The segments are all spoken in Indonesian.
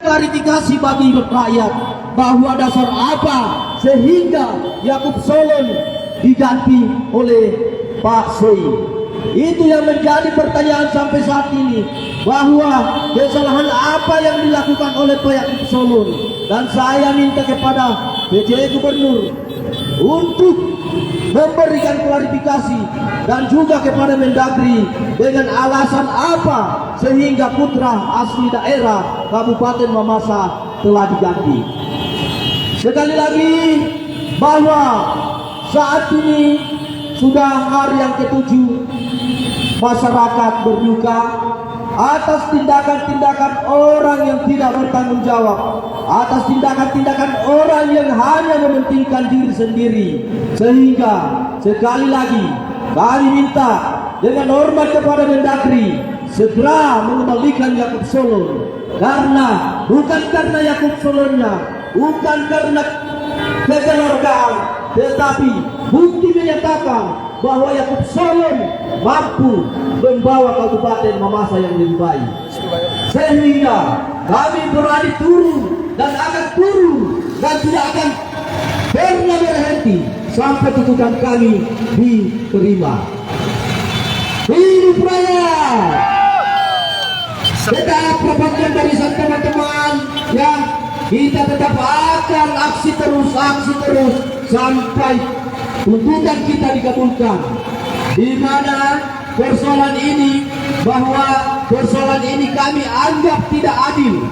klarifikasi bagi rakyat bahwa dasar apa sehingga Yakub Solon diganti oleh Pak Soi. Itu yang menjadi pertanyaan sampai saat ini, bahwa kesalahan apa yang dilakukan oleh Pak Yakub Solon. Dan saya minta kepada PJ Gubernur untuk memberikan klarifikasi dan juga kepada Mendagri dengan alasan apa sehingga putra asli daerah Kabupaten Mamasa telah diganti. Sekali lagi bahwa saat ini sudah hari yang ke-7 masyarakat berduka atas tindakan-tindakan orang yang tidak bertanggung jawab, atas tindakan-tindakan orang yang hanya mementingkan diri sendiri. Sehingga sekali lagi kami minta dengan hormat kepada Mendagri segera mengembalikan Yakub Solon, karena bukan karena Yakub Solonnya, bukan karena kekeluargaan, tetapi bukti menyatakan bahwa Yakub Solon mampu membawa Kabupaten Mamasa yang lebih baik. Sehingga kami berani turun dan akan turun dan tidak akan pernah berhenti sampai tuntutan kami diterima. Hidup rakyat! Tetap perpanjang barisan teman-teman ya, kita tetap akan aksi terus sampai tuntutan kita dikabulkan. Di mana persoalan ini, bahwa persoalan ini kami anggap tidak adil.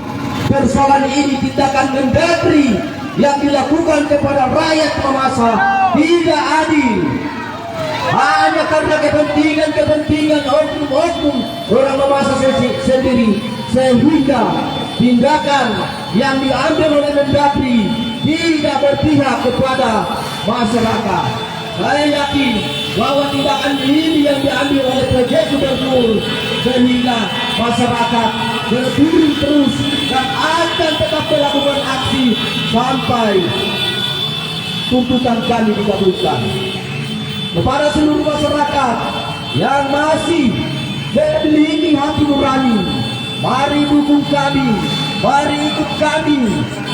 Persoalan ini tindakan Mendagri yang dilakukan kepada rakyat Mamasa tidak adil. Hanya karena kepentingan oknum-oknum orang Mamasa sendiri, sehingga tindakan yang diambil oleh Mendagri tidak berpihak kepada masyarakat. Saya yakin bahwa tindakan ini yang diambil oleh PJ Gubernur sehingga masyarakat berdiri terus dan akan tetap melakukan aksi sampai tuntutan kami dikabulkan. Kepada seluruh masyarakat yang masih memiliki hati nurani, mari dukung kami, mari ikut kami,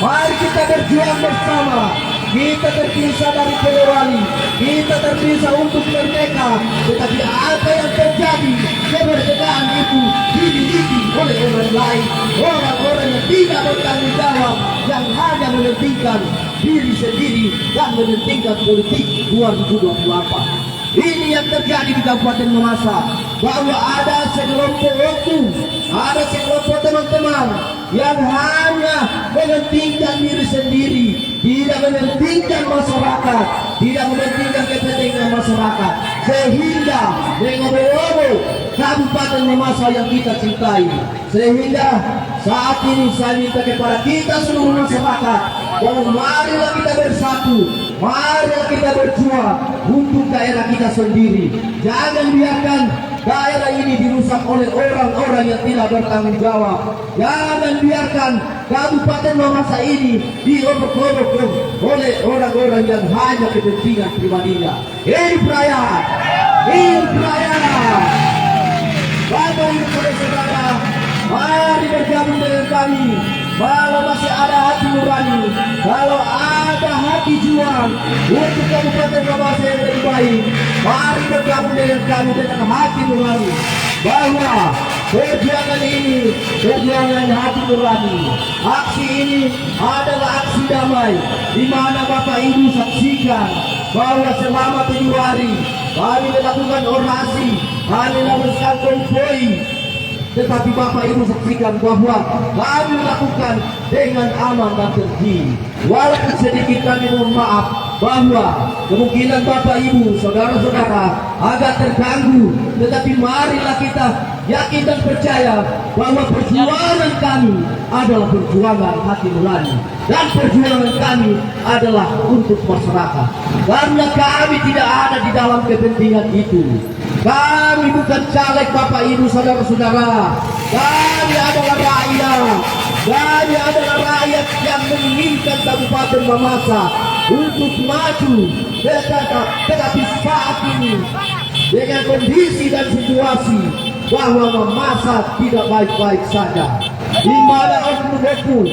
mari kita berjuang bersama. Kita terpisah dari Polewali, kita terpisah untuk merdeka, tetapi apa yang terjadi, kemerdekaan itu dimiliki oleh orang lain, orang-orang yang tidak bertanggung jawab, yang hanya mementingkan diri sendiri dan mementingkan politik 2024. Ini yang terjadi di Kabupaten Mamasa, bahwa ada sekelompok oknum, ada sekelompok teman-teman yang hanya mementingkan diri sendiri, tidak mementingkan masyarakat, tidak mementingkan kepentingan masyarakat, sehingga mengobo-obo Kabupaten Mamasa yang kita cintai. Sehingga saat ini saya minta kepada kita seluruh masyarakat bahwa marilah kita bersatu, marilah kita berjuang untuk daerah kita sendiri. Jangan biarkan daerah ini dirusak oleh orang-orang yang tidak bertanggung jawab. Jangan biarkan Kabupaten Mamasa ini diobok-obok oleh orang-orang yang hanya kepentingan pribadinya. Hidup rakyat! Hidup rakyat! Bapak Ibu Saudara, mari bergabung dengan kami. Kalau masih ada hati nurani, kalau ada hati juang untuk Kabupaten Mamasa yang lebih baik, mari bergabung dengan kami dengan hati nurani, bahwa perjuangan ini perjuangan hati nurani. Aksi ini adalah aksi damai, di mana Bapak Ibu saksikan bahwa selama 7 hari kami melakukan orasi, kami melakukan konvoi. Tetapi Bapak Ibu saksikan bahwa kami melakukan dengan aman dan tertib. Walaupun sedikit kami mohon maaf bahwa kemungkinan Bapak Ibu, saudara-saudara agak terganggu. Tetapi marilah kita yakin dan percaya bahwa perjuangan kami adalah perjuangan hati nurani. Dan perjuangan kami adalah untuk masyarakat. Karena kami tidak ada di dalam kepentingan itu. Kami bukan caleg Bapak Ibu saudara-saudara. Kami adalah rakyat. Kami adalah rakyat yang menginginkan Kabupaten Mamasa untuk maju. Tetapi saat ini dengan kondisi dan situasi bahwa Mamasa tidak baik-baik saja. di mana oknum-oknum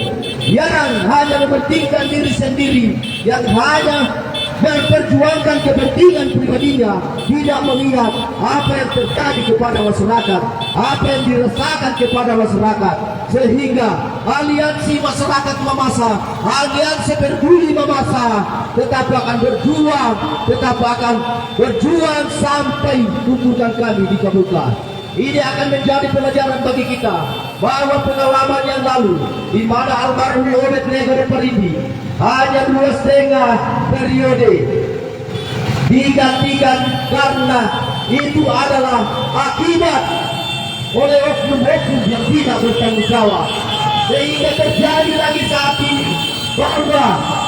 yang hanya mementingkan diri sendiri, yang hanya memperjuangkan kepentingan pribadinya, tidak melihat apa yang terjadi kepada masyarakat, apa yang dirasakan kepada masyarakat, sehingga aliansi masyarakat Mamasa, aliansi peduli Mamasa tetap akan berjuang sampai tuntutan kami dikabulkan. Ini akan menjadi pelajaran bagi kita bahwa pengalaman yang lalu di mana almarhum Obed Negoro Parindi hanya 2,5 periode digantikan karena itu adalah akibat oleh oknum-oknum yang tidak bertanggung jawab, sehingga terjadi lagi saat ini bahwa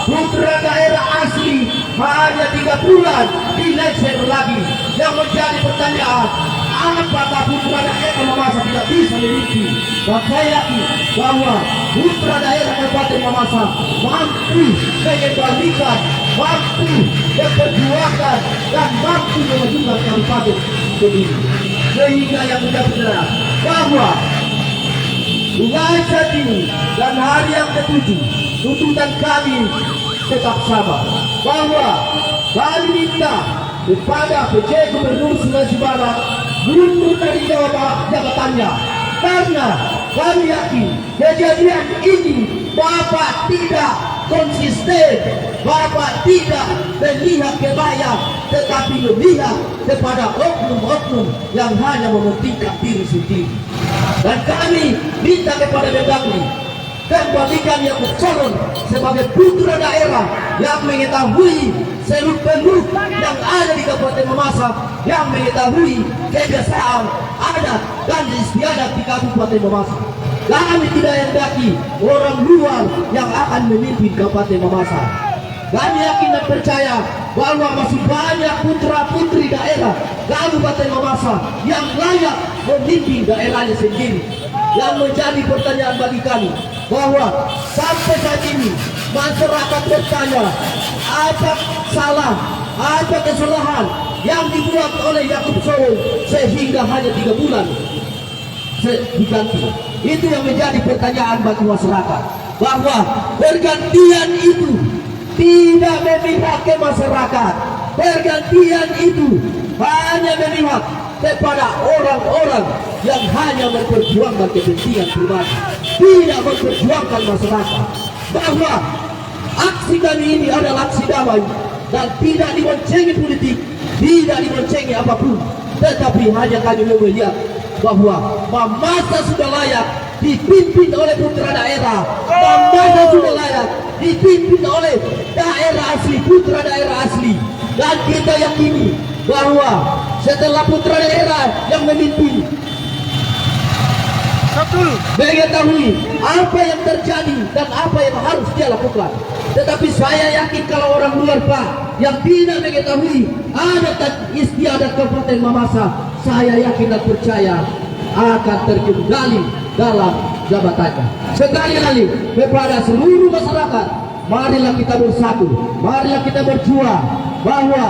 putra daerah asli hanya 3 bulan dilengsir lagi. Yang menjadi pertanyaan, apakah putra daerah Mamasa tidak bisa memiliki? Dan saya yakin bahwa putra daerah Kabupaten Mamasa mampu mengembalikan, mampu memperjuangkan, dan mampu memajukan kabupaten ini. Sehingga yang menjadi jelas bahwa mulai saat ini dan hari yang ke-7 tuntutan kami tetap sama, bahwa kami minta kepada PJ Gubernur Sulawesi Barat mundur dari jabatannya, karena kami yakin kejadian ini Bapak tidak konsisten, Bapak tidak melihat ke rakyat, tetapi melihat kepada oknum-oknum yang hanya mementingkan diri sendiri. Dan kami minta kepada Mendagri, kembalikan yang Solon sebagai putra daerah yang mengetahui seluk-beluk yang ada di Kabupaten Mamasa, yang mengetahui kebiasaan, adat, dan istiadat di Kabupaten Mamasa. Kami tidak hendaki orang luar yang akan memimpin Kabupaten Mamasa. Kami yakin dan percaya bahwa masih banyak putra-putri daerah Kabupaten Mamasa yang layak memimpin daerahnya sendiri. Yang menjadi pertanyaan bagi kami, bahwa sampai saat ini masyarakat bertanya, apa salah, apa kesalahan yang dibuat oleh Yakub Solo sehingga hanya 3 bulan diganti. Itu yang menjadi pertanyaan bagi masyarakat, bahwa pergantian itu tidak memihak ke masyarakat. Pergantian itu hanya memihak kepada orang-orang yang hanya memperjuangkan kepentingan pribadi, tidak memperjuangkan masyarakat. Bahwa aksi kami ini adalah aksi damai dan tidak diboncengi politik, tidak diboncengi apapun, tetapi hanya kami melihat bahwa Mamasa sudah layak dipimpin oleh putra daerah. Mamasa sudah layak dipimpin oleh daerah asli, putra daerah asli. Dan kita yakini bahwa setelah putra daerah yang memimpin mengetahui apa yang terjadi dan apa yang harus dia lakukan. Tetapi saya yakin kalau orang luar Pak yang tidak mengetahui adat dan istiadat Kabupaten Mamasa, saya yakin dan percaya akan terkendali dalam jabatannya. Sekali lagi kepada seluruh masyarakat, marilah kita bersatu, marilah kita berjuang bahwa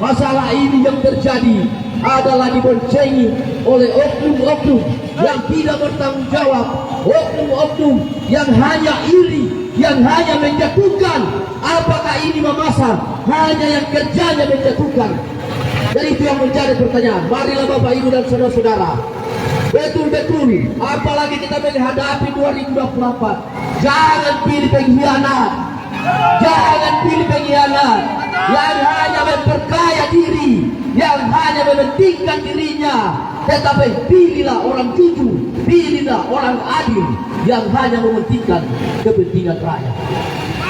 masalah ini yang terjadi adalah diboncengi oleh oknum-oknum yang tidak bertanggung jawab, oknum-oknum yang hanya iri, yang hanya menjatuhkan. Apakah ini Mamasa hanya yang kerjanya menjatuhkan? Dan itu yang menjadi pertanyaan. Marilah Bapak Ibu dan saudara-saudara, betul-betul apalagi kita menghadapi 2024, jangan pilih pengkhianat, jangan pilih pengkhianat yang hanya memperkaya diri, yang hanya mementingkan dirinya. Tetapi pilihlah orang jujur, pilihlah orang adil yang hanya mementingkan kepentingan rakyat.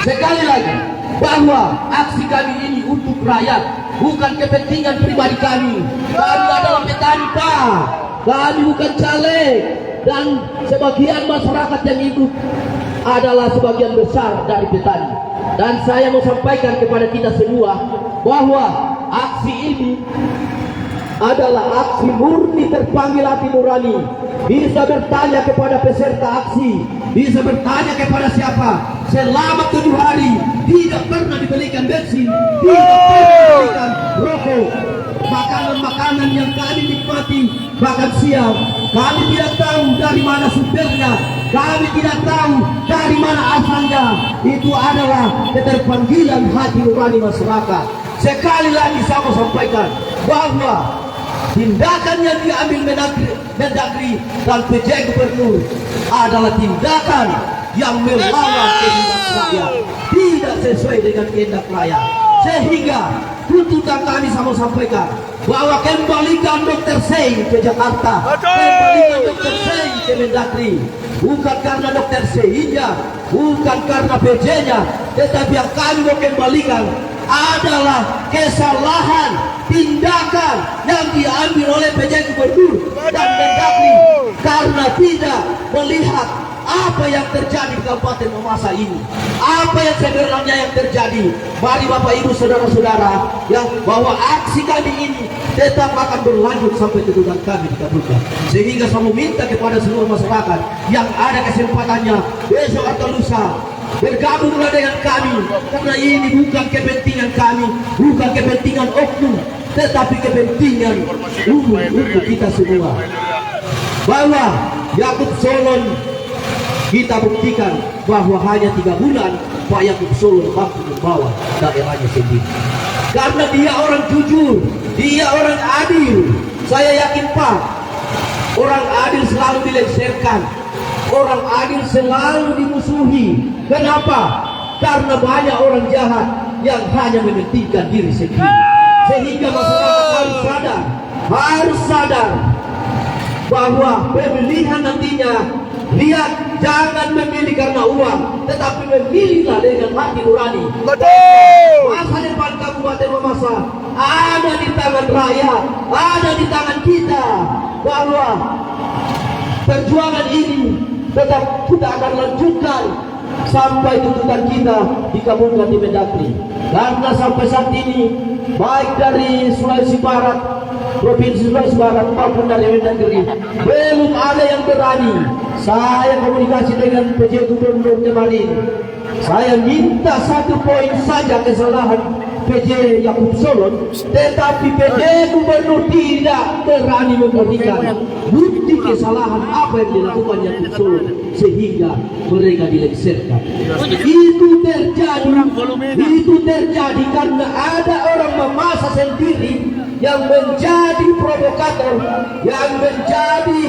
Sekali lagi, bahwa aksi kami ini untuk rakyat, bukan kepentingan pribadi kami. Kami adalah petani Pak, kami bukan caleg, dan sebagian masyarakat yang hidup adalah sebagian besar dari petani. Dan saya mau sampaikan kepada kita semua bahwa aksi ini adalah aksi murni terpanggil hati nurani. Bisa bertanya kepada peserta aksi, bisa bertanya kepada siapa. Selama 7 hari tidak pernah dibelikan bensin, tidak pernah dibelikan rokok. Makanan-makanan yang kami nikmati bahkan siang kami tidak tahu dari mana sumbernya, kami tidak tahu dari mana asalnya. Itu adalah keterpanggilan hati nurani masyarakat. Sekali lagi saya mau sampaikan bahwa tindakan yang diambil Mendagri dan PJ Gubernur adalah tindakan yang melawan kehendak rakyat, tidak sesuai dengan kehendak rakyat. Sehingga tuntutan kami sama sampaikan bahwa kembalikan Dr. Sei ke Jakarta, kembalikan Dr. Sei ke Mendagri, bukan karena Dr. Sei-nya, bukan karena PJ-nya, tetapi yang kami mau kembalikan adalah kesalahan tindakan yang diambil oleh PJ Gubernur dan Mendagri karena tidak melihat apa yang terjadi di Kabupaten Mamasa ini, apa yang sebenarnya yang terjadi. Mari Bapak Ibu saudara-saudara, yang bahwa aksi kami ini tetap akan berlanjut sampai tuntutan kami dikabulkan. Sehingga saya meminta kepada seluruh masyarakat yang ada kesempatannya besok atau lusa, bergabunglah dengan kami, karena ini bukan kepentingan kami, bukan kepentingan oknum, tetapi kepentingan untuk kita semua. Bahwa Yakub Solon kita buktikan bahwa hanya 3 bulan Pak Yakub Solon mampu membawa daerahnya sendiri. Karena dia orang jujur, dia orang adil. Saya yakin Pak, orang adil selalu dilengsarkan, orang adil selalu dimusuhi. Kenapa? Karena banyak orang jahat yang hanya mementingkan diri sendiri. Sehingga masyarakat harus sadar bahwa pemilihan nantinya, lihat, jangan memilih karena uang, tetapi memilihlah dengan hati nurani. Masa depan Kabupaten Mamasa ada di tangan rakyat, ada di tangan kita. Bahwa perjuangan ini tetap kita akan lanjutkan sampai tuntutan kita dikabulkan di Mendagri. Karena sampai saat ini, baik dari Sulawesi Barat, Provinsi Sulawesi Barat maupun dari Mendagri, belum ada yang berani. Saya komunikasi dengan PJ Gubernur kemarin. Saya minta 1 poin saja kesalahan PJ Yakub Solon, tetapi PJ Gubernur tidak berani memberikan bukti kesalahan apa yang dilakukan Yakub Solon sehingga mereka dilengsarkan. Itu terjadi karena ada orang Mamasa sendiri yang menjadi provokator, yang menjadi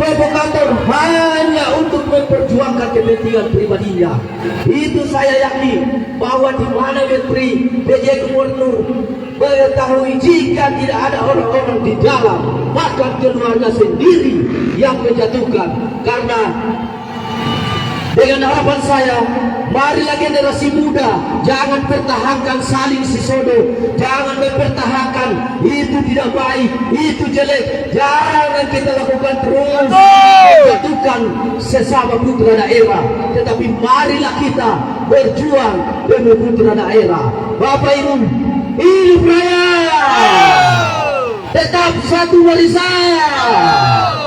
provokator hanya untuk memperjuangkan kepentingan pribadinya. Itu saya yakin bahwa di mana Menteri PJ Gubernur mengetahui jika tidak ada orang-orang di dalam, bahkan keluarga sendiri yang menjatuhkan. Karena dengan harapan saya, marilah generasi muda jangan pertahankan saling sisodo, jangan mempertahankan itu tidak baik, itu jelek. Jangan kita lakukan terus menjatuhkan sesama putra daerah, tetapi marilah kita berjuang demi putra daerah. Bapak Ibu, hidup raya, tetap satu warisan.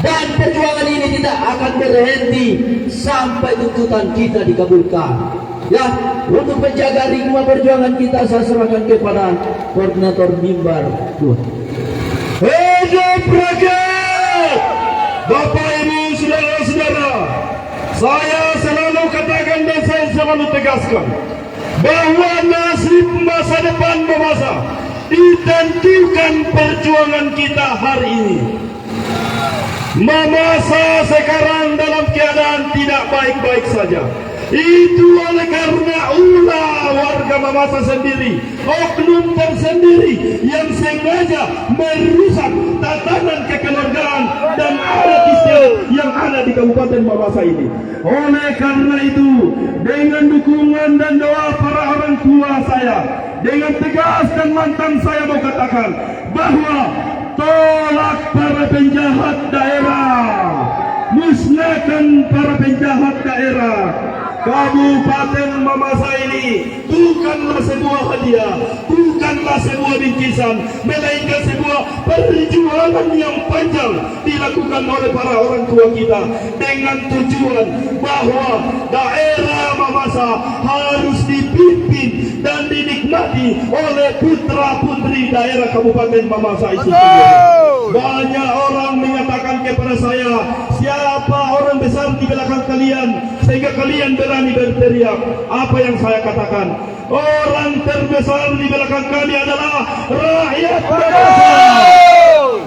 Dan perjuangan ini tidak akan berhenti sampai tuntutan kita dikabulkan. Ya, untuk menjaga ritme perjuangan kita, saya serahkan kepada koordinator mimbar 2. Hidup rakyat! Bapak Ibu saudara-saudara, saya selalu katakan dan saya selalu tegaskan bahwa nasib masa depan Mamasa ditentukan perjuangan kita hari ini. Mamasa sekarang dalam keadaan tidak baik-baik saja. Itu oleh karena ulah warga Mamasa sendiri, oknum tersendiri yang sengaja merusak tatanan kekeluargaan dan adat istiadat yang ada di Kabupaten Mamasa ini. Oleh karena itu, dengan dukungan dan doa para orang tua saya, dengan tegas dan lantang saya mau katakan bahwa tolak para penjahat daerah, musnahkan para penjahat daerah. Kabupaten Mamasa ini bukanlah sebuah hadiah, bukanlah sebuah bingkisan, melainkan sebuah perjuangan yang panjang dilakukan oleh para orang tua kita dengan tujuan bahwa daerah Mamasa harus dipimpin dan dinikmati oleh putra-putri daerah Kabupaten Mamasa itu sendiri. Banyak orang mengatakan kepada saya, siapa orang besar di belakang kalian sehingga kalian berani berteriak. Apa yang saya katakan? Orang terbesar di belakang kami adalah rakyat Mamasa.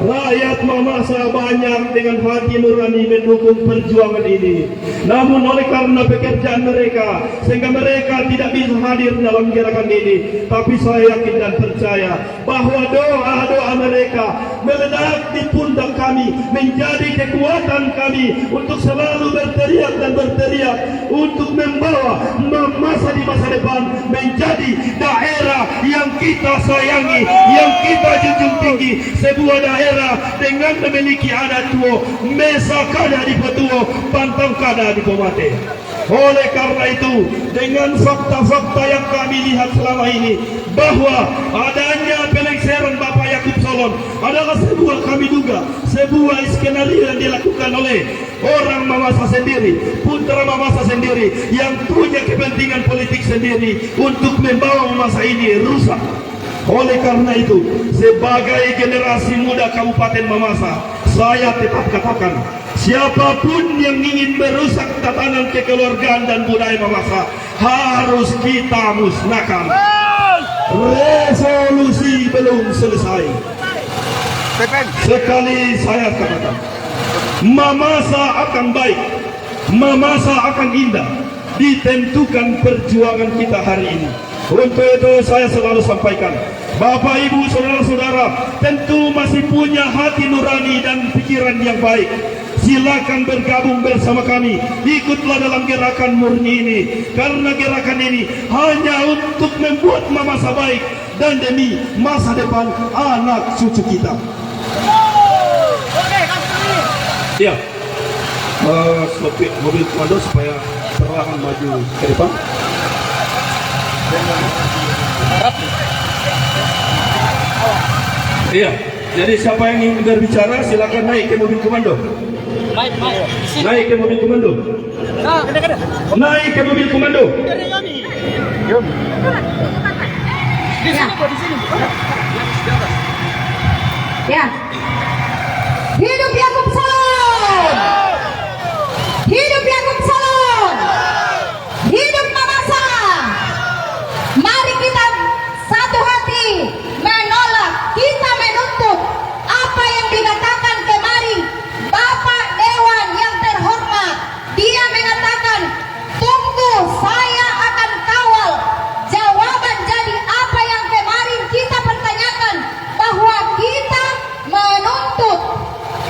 Rakyat Mamasa banyak dengan hati nurani mendukung perjuangan ini. Namun oleh karena pekerjaan mereka, sehingga mereka tidak bisa hadir dalam gerakan ini. Tapi saya yakin dan percaya bahwa doa-doa mereka meledak di pundak kami, menjadi kekuatan kami untuk selalu berteriak dan berteriak untuk membawa Mamasa di masa depan menjadi daerah yang kita sayangi, yang kita junjung tinggi, sebuah daerah dengan memiliki adat tuo, mesa kada di petuo, pantang kada di pemate. Oleh karena itu, dengan fakta-fakta yang kami lihat selama ini, bahwa adanya pelengseran Bapak Yaakob Solon adalah sebuah, kami duga, sebuah skenario yang dilakukan oleh orang Mamasa sendiri, putra Mamasa sendiri, yang punya kepentingan politik sendiri untuk membawa Mamasa ini rusak. Oleh karena itu, sebagai generasi muda Kabupaten Mamasa, saya tetap katakan, siapapun yang ingin merusak tatanan kekeluargaan dan budaya Mamasa harus kita musnahkan. Resolusi belum selesai. Sekali saya katakan, Mamasa akan baik, Mamasa akan indah, ditentukan perjuangan kita hari ini. Untuk itu saya selalu sampaikan, Bapak Ibu saudara-saudara tentu masih punya hati nurani dan pikiran yang baik. Silakan bergabung bersama kami, ikutlah dalam gerakan murni ini, karena gerakan ini hanya untuk membuat Mamasa baik dan demi masa depan anak cucu kita. Ya, stopin mobil komando supaya perlahan maju ke depan. Iya, jadi siapa yang ingin berbicara silakan naik ke mobil komando. Naik ke mobil komando. Naik ke mobil komando. Ya. Hidup Yaakob Solon. Hidup Yaakob Solon. Hidup Mamasa. Mari kita satu hati menolak, kita menuntut apa yang dikatakan kemarin Bapak Dewan yang terhormat. Dia mengatakan, tunggu saya akan kawal jawaban. Jadi apa yang kemarin kita pertanyakan, bahwa kita menuntut,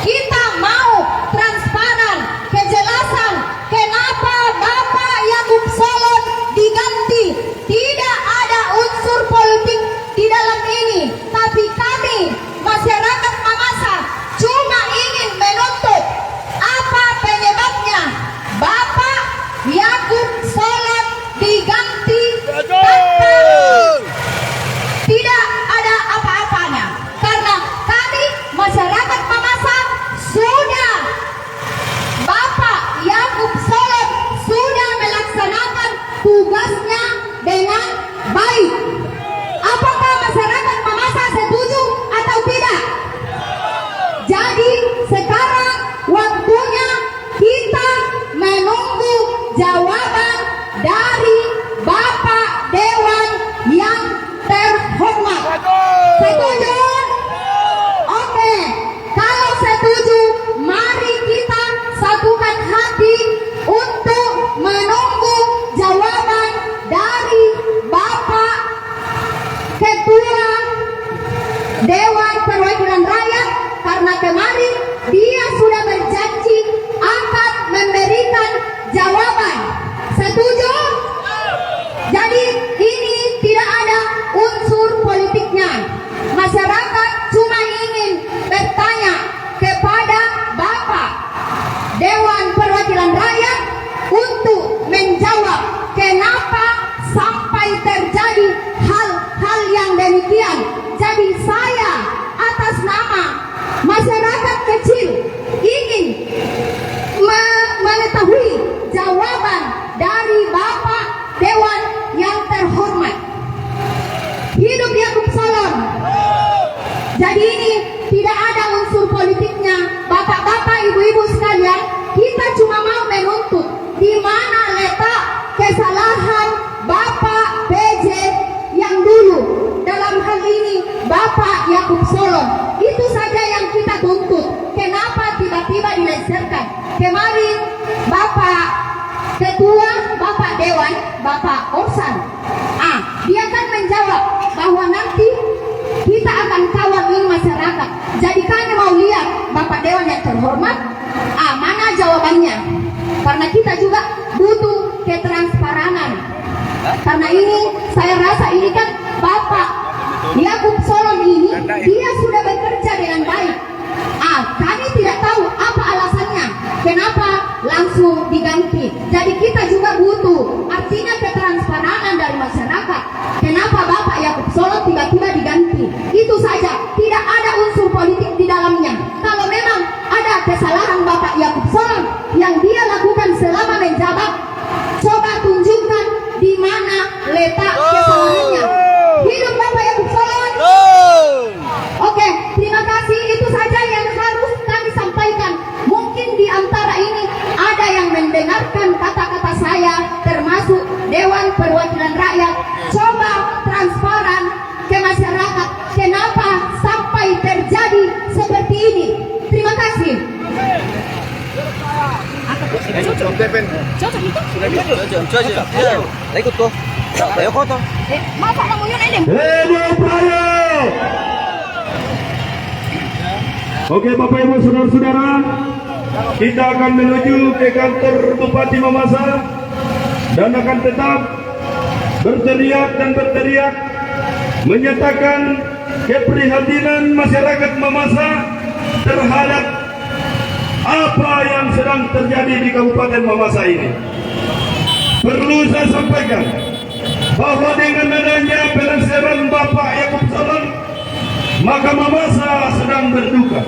kita mau transparan, kejelasan kenapa Bapak Yaakob Solon diganti. Tidak ada unsur politik di dalam ini, tapi kami masyarakat Mamasa cuma ingin menuntut apa penyebabnya Bapak Yaakob Solon diganti tanpa tidak ada apa-apanya, karena kami masyarakat Mamasa sudah, Bapak Yaakob Solon sudah melaksanakan tugasnya dengan baik. Apakah masyarakat Mamasa setuju atau tidak? Jadi sekarang waktunya kita menunggu jawaban dari Bapak Dewan yang terhormat. Setuju? Oke. Kalau setuju, mari kita satukan hati untuk menunggu jawaban dari Bapak Ketua Dewan Perwakilan Rakyat, karena kemarin dia sudah berjanji akan memberikan jawaban. Setuju? Jadi ini tidak ada unsur politiknya. Masyarakat cuma ingin bertanya kepada Bapak Dewan Perwakilan Rakyat untuk menjawab kenapa sampai terjadi hal-hal yang demikian. Jadi saya atas nama masyarakat kecil ingin mengetahui jawaban dari Bapak Dewan yang terhormat. Hidup Yaakob Solon. Jadi ini tidak ada unsur ibu-ibu sekalian, kita cuma mau menuntut di mana letak kesalahan Bapak PJ yang dulu, dalam hal ini Bapak Yakub Solon. Itu saja yang kita tuntut. Kenapa tiba-tiba dilengsarkan? Kemarin Bapak Ketua, Bapak Dewan, Bapak Orsan, dia kan menjawab bahwa nanti kita akan kawal ini masyarakat. Jadi kami mau lihat Bapak Dewan yang terhormat, mana jawabannya? Karena kita juga butuh ketransparanan. Karena ini saya rasa ini kan Bapak Yakub Solon ini dia sudah bekerja dengan baik. Kami tidak tahu apa alasannya, kenapa langsung diganti. Jadi kita juga butuh artinya ketransparanan dari masyarakat. Kenapa Bapak Yakub Solon tiba-tiba diganti? Itu saja, tidak ada unsur politik di dalamnya. Kalau memang ada kesalahan Bapak Yakub Solon yang dia lakukan selama menjabat, coba tunjukkan di mana letak kesalahannya. Hidup Bapak Yakub Solon. Oke, terima kasih. Itu saja yang harus kami sampaikan. Mungkin di antara ini ada yang mendengarkan kata-kata saya, termasuk Dewan Perwakilan Rakyat. Coba transparan ke masyarakat. Kenapa sampai terjadi seperti ini? Terima kasih. Ikut ko. Ayo ko to. Masa kamu yun ini? Hidup rakyat. Oke Bapak Ibu Saudara-saudara, kita akan menuju ke kantor Bupati Mamasa dan akan tetap berteriak dan berteriak menyatakan keprihatinan masyarakat Mamasa terhadap apa yang sedang terjadi di Kabupaten Mamasa ini. Perlu saya sampaikan bahwa dengan adanya pelengseran Bapak Yakub Solon, maka Mamasa sedang berduka.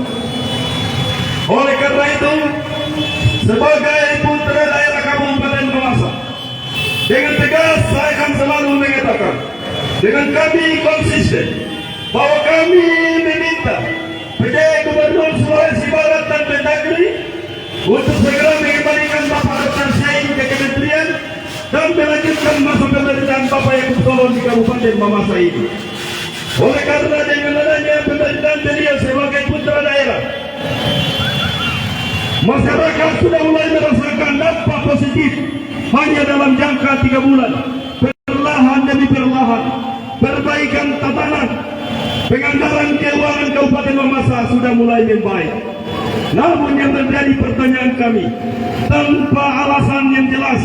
Oleh karena itu, sebagai putra daerah Kabupaten Mamasa, dengan tegas saya akan selalu mengatakan, dengan kami konsisten bahwa kami meminta PJ Gubernur Sulawesi Barat dan Mendagri untuk segera mengembalikan Bapak Dr. Syahid ke kementerian dan melanjutkan masa pemerintahan Bapak Yakub Solon di Kabupaten Mamasa ini. Oleh karena dengan adanya pemerintahan beliau sebagai putra daerah, masyarakat sudah mulai merasakan dampak positif hanya dalam jangka 3 bulan. Perlahan demi perlahan, perbaikan tatanan, penganggaran keuangan Kabupaten Mamasa sudah mulai membaik. Namun yang menjadi pertanyaan kami, tanpa alasan yang jelas,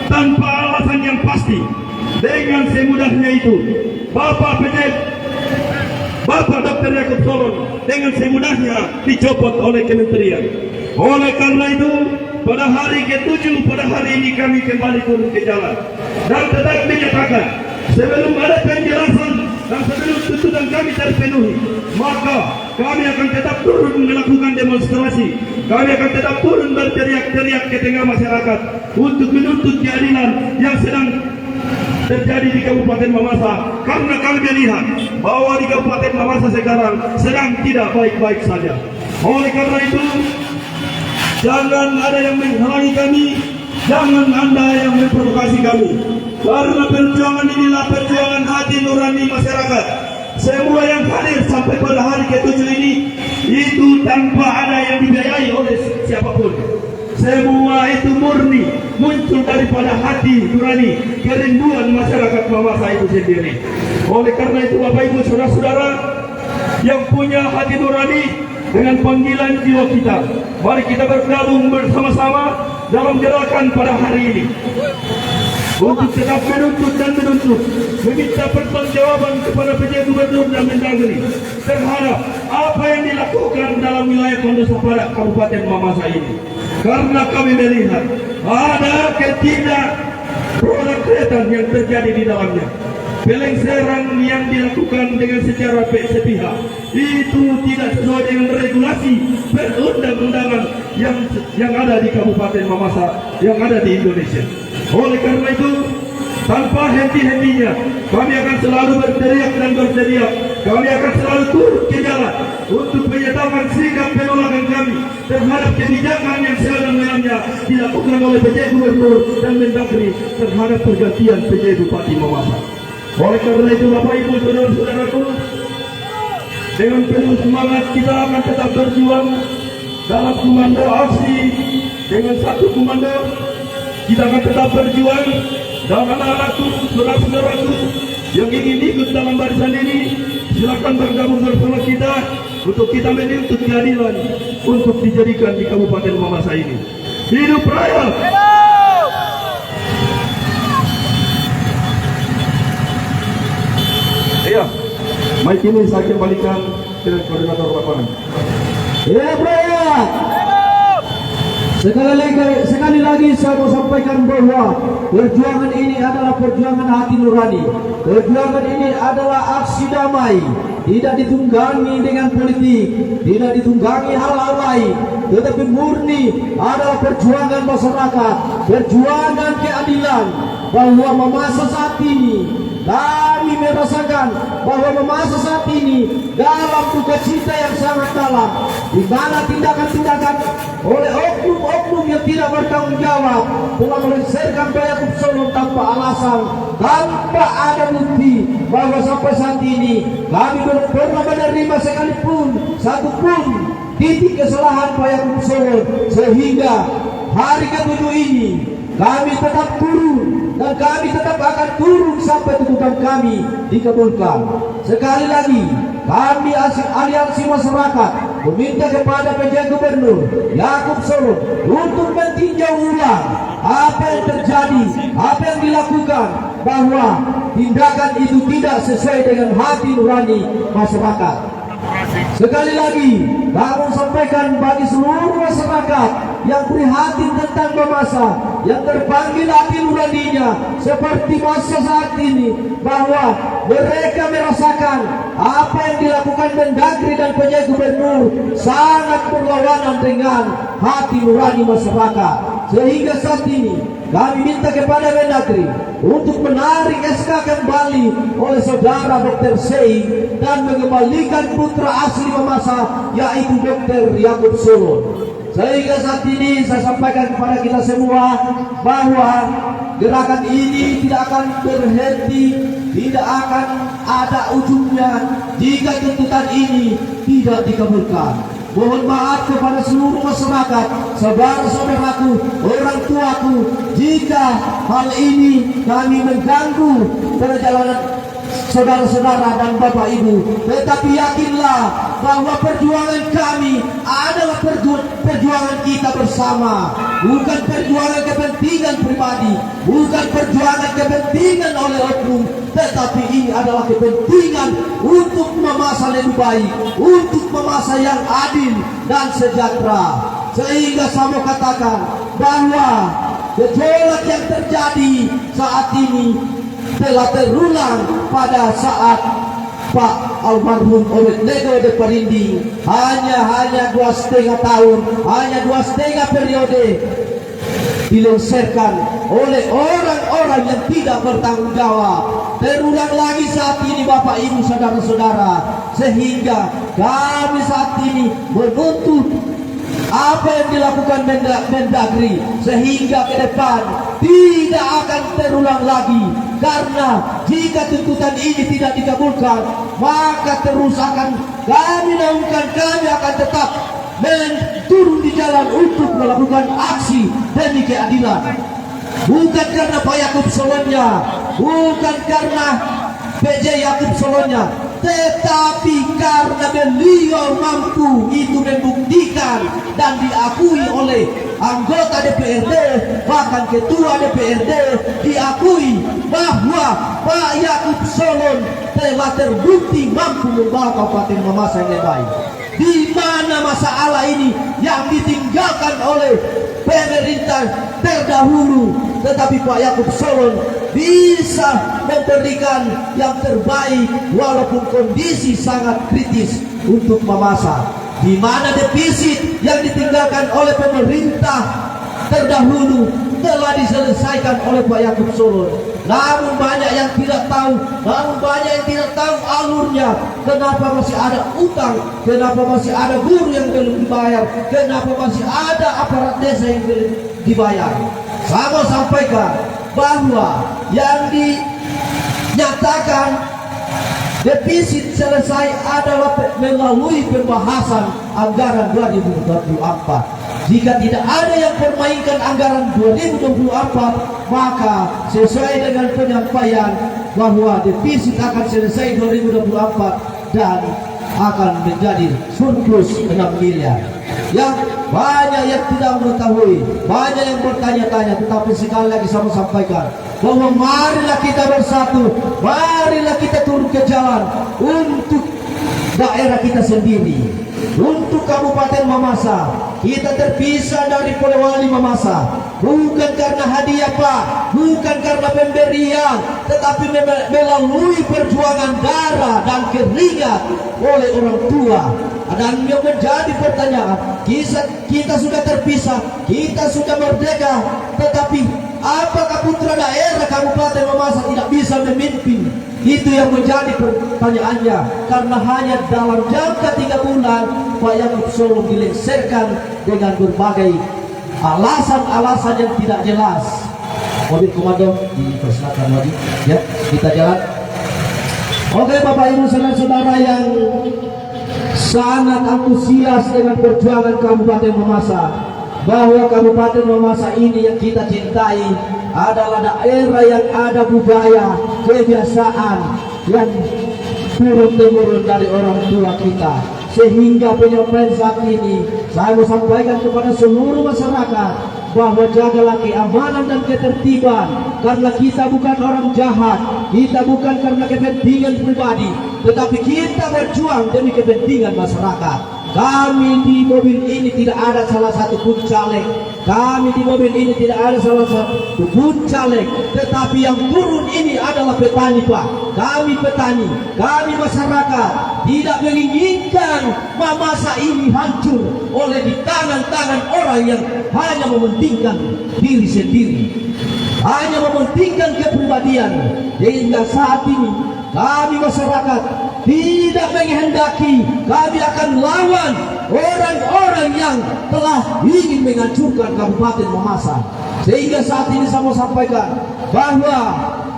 tanpa alasan yang pasti, dengan semudahnya itu Bapak Dr. Yakub Solon dengan semudahnya dicopot oleh kementerian. Oleh karena itu, pada hari ke-7 pada hari ini kami kembali turun ke jalan dan tetap menyatakan sebelum ada penjelasan dan sebelum tuntutan kami terpenuhi, maka kami akan tetap turun melakukan demonstrasi. Kami akan tetap turun berteriak-teriak ke tengah masyarakat untuk menuntut keadilan yang sedang terjadi di Kabupaten Mamasa, karena kami melihat bahwa di Kabupaten Mamasa sekarang sedang tidak baik-baik saja. Oleh karena itu, jangan ada yang menghalangi kami, jangan Anda yang memprovokasi kami, karena perjuangan inilah perjuangan hati nurani masyarakat. Semua yang hadir sampai pada hari ke-7 ini itu tanpa ada yang dibiayai oleh siapapun. Semua itu murni muncul daripada hati nurani kerinduan masyarakat Mamasa itu sendiri. Oleh karena itu Bapak Ibu Saudara-saudara yang punya hati nurani, dengan panggilan jiwa kita, mari kita bergabung bersama-sama dalam gerakan pada hari ini untuk tetap menuntut dan menuntut, meminta pertanggungjawaban kepada PJ Gubernur dan Mendagri terhadap apa yang dilakukan dalam wilayah Kondusah Barat Kabupaten Mamasa ini. Karena kami melihat ada ketidakproduktretan yang terjadi di dalamnya. Pelengseran yang dilakukan dengan secara sepihak itu tidak sesuai dengan regulasi perundang-undangan yang ada di Kabupaten Mamasa, yang ada di Indonesia. Oleh karena itu, tanpa henti-hentinya. Kami akan selalu berteriak dan berteriak. Kami akan selalu turun ke jalan untuk menyatakan sikap penolakan kami terhadap kebijakan yang sebenarnya dilakukan oleh PJ Gubernur dan Mendagri terhadap pergantian PJ Bupati Mamasa. Oleh karena itu Bapak Ibu Saudara-saudaraku, dengan penuh semangat kita akan tetap berjuang dalam komando aksi. Dengan satu komando kita akan tetap berjuang. Dan anak-anakku, saudara-saudaraku yang ingin ikut dalam barisan ini, silakan bergabung bersama kita untuk kita menuntut keadilan untuk dijadikan di Kabupaten Mamasa ini. Hidup rakyat! Iya, mic ini saya kembalikan ke koordinator lapangan. Ya rakyat, sekali lagi saya mau sampaikan bahwa perjuangan ini adalah perjuangan hati nurani. Perjuangan ini adalah aksi damai, tidak ditunggangi dengan politik, tidak ditunggangi hal-hal lain, tetapi murni adalah perjuangan masyarakat, perjuangan keadilan. Bahwa memasa saat ini kami merasakan bahwa memasa saat ini dalam duka cita yang sangat dalam, di mana tindakan-tindakan oleh oknum-oknum yang tidak bertanggung jawab telah melengsarkan Yakub Solo tanpa alasan, tanpa ada bukti, bahwa sampai saat ini kami belum pernah menerima sekalipun satupun titik kesalahan Yakub Solo, sehingga hari ke-7 ini kami tetap turun dan kami tetap akan turun sampai tuntutan kami dikabulkan. Sekali lagi, kami aliansi masyarakat meminta kepada PJ Gubernur Yakub Solo untuk meninjau ulang apa yang terjadi, apa yang dilakukan, bahwa tindakan itu tidak sesuai dengan hati nurani masyarakat. Sekali lagi, kami sampaikan bagi seluruh masyarakat yang prihatin tentang Mamasa, yang terpanggil hati nuraninya seperti masa saat ini, bahwa mereka merasakan apa yang dilakukan Mendagri dan PJ Gubernur sangat berlawanan dengan hati nurani masyarakat. Sehingga saat ini kami minta kepada Mendagri untuk menarik SK kembali oleh saudara Dr. Sei dan mengembalikan putra asli Mamasa, yaitu Dr. Yakub Solo. Sehingga saat ini saya sampaikan kepada kita semua bahwa gerakan ini tidak akan berhenti, tidak akan ada ujungnya jika tuntutan ini tidak dikabulkan. Mohon maaf kepada seluruh masyarakat, saudara-saudaraku, orang tuaku, jika hal ini kami mengganggu perjalanan saudara-saudara dan bapak ibu. Tetapi yakinlah bahwa perjuangan kami adalah perjuangan kita bersama, bukan perjuangan kepentingan pribadi, bukan perjuangan kepentingan oleh oknum, tetapi ini adalah kepentingan untuk Mamasa lebih baik, untuk Mamasa yang adil dan sejahtera. Sehingga saya mau katakan bahwa gejolak yang terjadi saat ini telah terulang pada saat Pak almarhum Obed Nego de Parinding hanya 2,5 tahun, hanya 2,5 periode dilengsarkan oleh orang-orang yang tidak bertanggung jawab. Terulang lagi saat ini Bapak Ibu saudara-saudara, sehingga kami saat ini menuntut apa yang dilakukan Mendagri, sehingga ke depan tidak akan terulang lagi. Karena jika tuntutan ini tidak dikabulkan, maka terus akan kami naungkan, kami akan tetap turun di jalan untuk melakukan aksi demi keadilan. Bukan karena Pak Yakub Solonya, bukan karena PJ Yakub Solonya, tetapi karena beliau mampu itu membuktikan dan diakui oleh anggota DPRD, bahkan ketua DPRD diakui bahwa Pak Yakub Solo telah terbukti mampu membawa Kabupaten Mamasa yang baik. Di mana masalah ini yang ditinggalkan oleh pemerintah terdahulu, tetapi Pak Yakub Solo bisa memberikan yang terbaik walaupun kondisi sangat kritis untuk Mamasa, di mana defisit yang ditinggalkan oleh pemerintah terdahulu telah diselesaikan oleh Pak Yakub Solon. Namun banyak yang tidak tahu, alurnya. Kenapa masih ada utang? Kenapa masih ada guru yang belum dibayar? Kenapa masih ada aparat desa yang belum dibayar? Saya mau sampaikan bahwa yang dinyatakan defisit selesai adalah melalui pembahasan anggaran 2024. Jika tidak ada yang permainkan anggaran 2024, maka sesuai dengan penyampaian bahwa defisit akan selesai 2024 dan akan menjadi surplus 6 miliar. Yang banyak yang tidak mengetahui, banyak yang bertanya-tanya, tetapi sekali lagi saya sampaikan bahwa marilah kita bersatu, marilah kita turun ke jalan untuk daerah kita sendiri, untuk Kabupaten Mamasa. Kita terpisah dari Polewali Mamasa bukan karena hadiah Pak, bukan karena pemberian, tetapi melalui perjuangan darah dan keringat oleh orang tua. Dan yang menjadi pertanyaan, kita sudah terpisah, kita sudah merdeka, tetapi apakah putra daerah Kabupaten Mamasa tidak bisa memimpin? Itu yang menjadi pertanyaannya. Karena hanya dalam jangka 3 bulan Pak Yakub Solon dilengsarkan dengan berbagai alasan-alasan yang tidak jelas. Mobil komando dipersilakan lagi, ya, kita jalan. Oke Bapak Ibu saudara-saudara yang sangat antusias dengan perjuangan Kabupaten Mamasa, bahwa Kabupaten Mamasa ini yang kita cintai adalah daerah yang ada budaya, kebiasaan yang turun-temurun dari orang tua kita. Sehingga penyampaian saat ini saya mau sampaikan kepada seluruh masyarakat bahwa jagalah keamanan dan ketertiban, karena kita bukan orang jahat, kita bukan karena kepentingan pribadi, tetapi kita berjuang demi kepentingan masyarakat. Kami di mobil ini tidak ada salah satu pun caleg, kami di mobil ini tidak ada salah satu pun caleg, tetapi yang turun ini adalah petani Pak. Kami petani, kami masyarakat tidak menginginkan Mamasa ini hancur oleh di tangan-tangan orang yang hanya mementingkan diri sendiri, hanya mementingkan kepribadian. Hingga saat ini kami masyarakat tidak menghendaki, kami akan lawan orang-orang yang telah ingin menghancurkan Kabupaten Mamasa. Sehingga saat ini saya mau sampaikan bahwa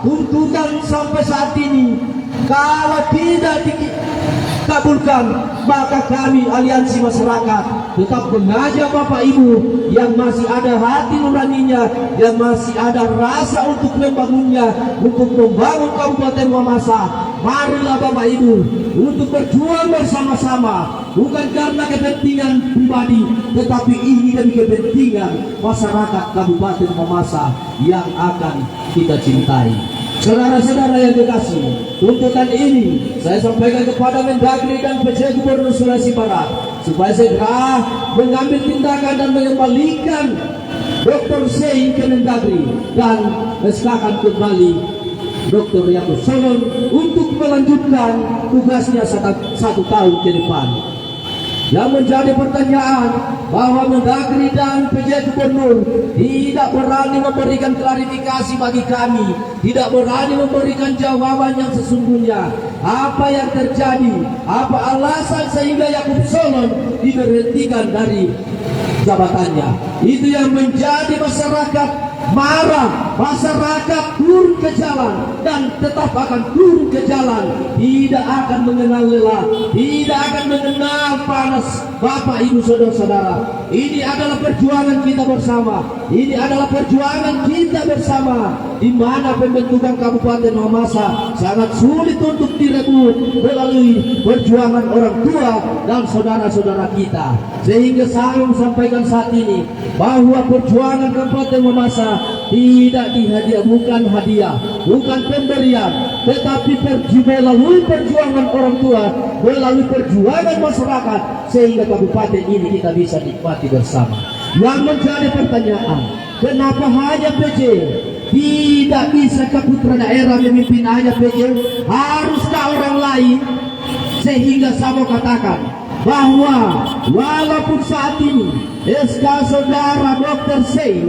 tuntutan sampai saat ini kalau tidak dikabulkan, maka kami aliansi masyarakat tetap mengajak Bapak Ibu yang masih ada hati nuraninya, yang masih ada rasa untuk membangunnya, untuk membangun Kabupaten Mamasa. Marilah Bapak Ibu untuk berjuang bersama-sama, bukan karena kepentingan pribadi, tetapi ini demi kepentingan masyarakat Kabupaten Mamasa yang akan kita cintai. Saudara-saudara yang kekasih, tuntutan ini saya sampaikan kepada Mendagri dan PJ Gubernur Sulawesi Barat supaya segera mengambil tindakan dan mengembalikan Dr. Sein ke Mendagri dan meskakan kembali Dr. Yakub Solon untuk melanjutkan tugasnya satu tahun ke depan. Yang menjadi pertanyaan bahwa Mendagri dan PJ Gubernur tidak berani memberikan klarifikasi bagi kami, tidak berani memberikan jawaban yang sesungguhnya. Apa yang terjadi? Apa alasan sehingga Yakub Solon diberhentikan dari jabatannya? Itu yang menjadi masyarakat marah, masyarakat turun ke jalan dan tetap akan turun ke jalan, tidak akan mengenal lelah, tidak akan mengenal panas. Bapak Ibu saudara-saudara, ini adalah perjuangan kita bersama, ini adalah perjuangan kita bersama, di mana pembentukan Kabupaten Mamasa sangat sulit untuk direbut melalui perjuangan orang tua dan saudara-saudara kita. Sehingga saya sampaikan saat ini bahwa perjuangan Kabupaten Mamasa tidak dihadiah, bukan hadiah, bukan pemberian, tetapi melalui perjuangan orang tua, melalui perjuangan masyarakat, sehingga kabupaten ini kita bisa nikmati bersama. Yang menjadi pertanyaan, kenapa hanya PJ? Tidak bisa ke putra daerah memimpin hanya PJ? Haruskah orang lain? Sehingga saya mau katakan bahwa walaupun saat ini SK saudara Dr. Sei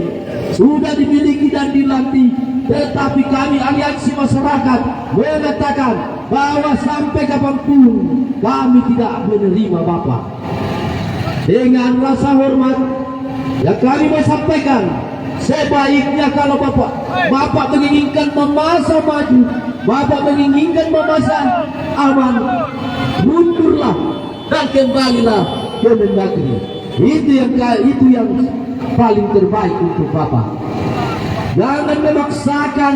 sudah dimiliki dan dilantik, tetapi kami aliansi masyarakat mengatakan bahwa sampai kapanpun kami tidak menerima Bapak. Dengan rasa hormat yang kami mau sampaikan, sebaiknya kalau Bapak menginginkan memasa maju, Bapak menginginkan memasa aman, mundurlah dan kembalilah ke Mendagri. Itu yang paling terbaik untuk Bapak. Jangan memaksakan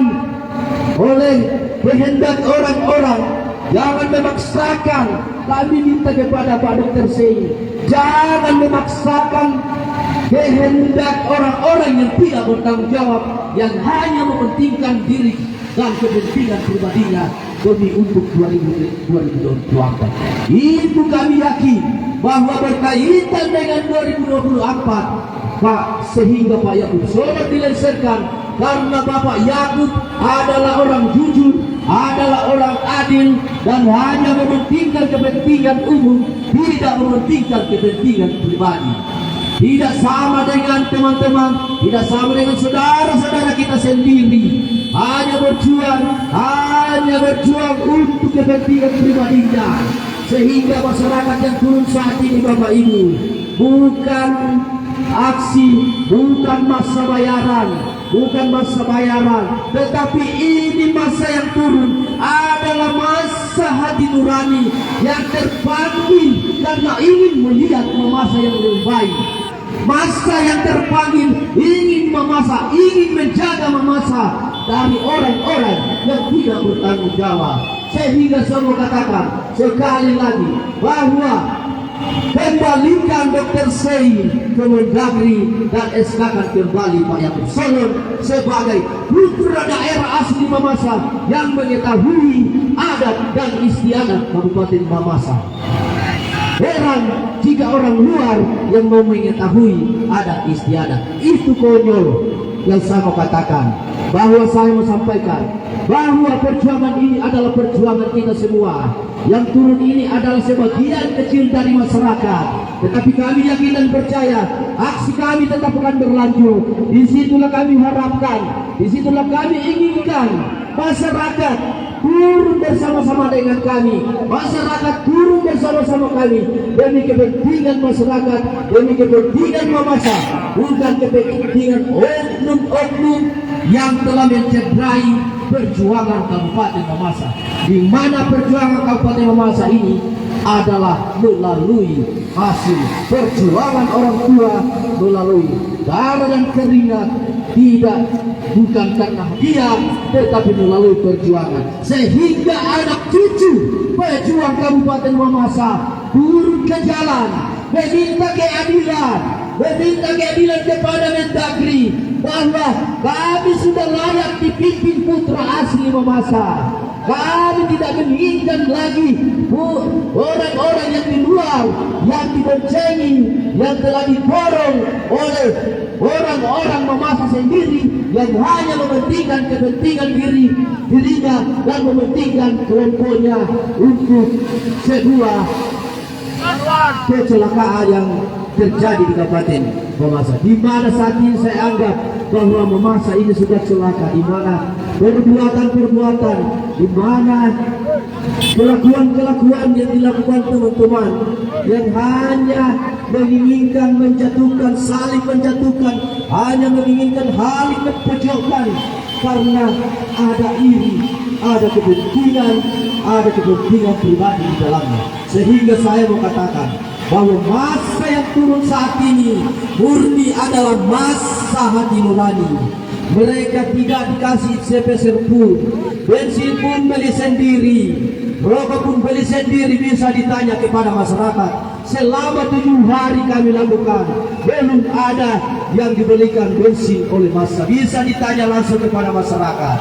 oleh kehendak orang-orang. Jangan memaksakan. Kami minta kepada Pak Dr. Sei, jangan memaksakan kehendak orang-orang yang tidak bertanggung jawab, yang hanya mementingkan diri dan kepentingan pribadinya demi untuk 2024. Itu kami yakin bahwa berkaitan dengan 2024, Pak, sehingga Pak Yakub Solo dilengsarkan karena Bapak Yakub adalah orang jujur, adalah orang adil, dan hanya mementingkan kepentingan umum, tidak mementingkan kepentingan pribadi. Tidak sama dengan teman-teman, tidak sama dengan saudara-saudara kita sendiri. Hanya berjuang untuk kepentingan pribadinya. Sehingga masyarakat yang turun saat ini Bapak Ibu, bukan aksi, bukan masa bayaran, tetapi ini masa yang turun adalah masa hati nurani yang terpanggil karena ingin melihat masa yang lebih baik. Masa yang terpanggil ingin memasa, ingin menjaga memasa dari orang-orang yang tidak bertanggung jawab. Sehingga saya mau katakan sekali lagi bahwa kembalikan Dr. Sei ke Mendagri dan SK-kan kembali Pak Yakub Solo sebagai putra daerah asli Mamasa yang mengetahui adat dan istiadat Kabupaten Mamasa. Heran jika orang luar yang mau mengetahui adat istiadat. Itu konyol yang saya mau katakan. Bahwa saya mau sampaikan bahwa perjuangan ini adalah perjuangan kita semua. Yang turun ini adalah sebagian kecil dari masyarakat, tetapi kami yakin dan percaya aksi kami tetap akan berlanjut. Disitulah kami harapkan, disitulah kami inginkan masyarakat turun bersama-sama dengan kami, masyarakat turun bersama-sama kami demi kepentingan masyarakat, demi kepentingan Mamasa, bukan kepentingan oknum-oknum yang telah mencederai perjuangan Kabupaten Mamasa. Di mana perjuangan Kabupaten Mamasa ini adalah melalui hasil perjuangan orang tua, melalui darah dan keringat, bukan karena diam, tetapi melalui perjuangan. Sehingga anak cucu pejuang Kabupaten Mamasa turun ke jalan, meminta keadilan kepada Mendagri bahwa kami sudah layak dipimpin putra asli Mamasa. Kami tidak menginginkan lagi orang-orang yang di luar, yang diboncengi, yang telah diborong oleh orang-orang Mamasa sendiri yang hanya mementingkan kepentingan dirinya dan mementingkan kelompoknya untuk sebuah kecelakaan yang terjadi di Kabupaten Mamasa. Di mana saat ini saya anggap bahwa Mamasa ini sudah celaka, di mana perbuatan-perbuatan, di mana kelakuan-kelakuan yang dilakukan teman-teman yang hanya menginginkan menjatuhkan, saling menjatuhkan, hanya menginginkan saling memperjuangkan karena ada iri, ada kepentingan pribadi di dalamnya. Sehingga saya mau katakan bahwa masa yang turun saat ini murni adalah masa hati nurani. Mereka tidak dikasih sepeser pun, bensin pun beli sendiri, rokok pun beli sendiri. Bisa ditanya kepada masyarakat, selama 7 hari kami lakukan belum ada yang dibelikan bensin oleh massa. Bisa ditanya langsung kepada masyarakat.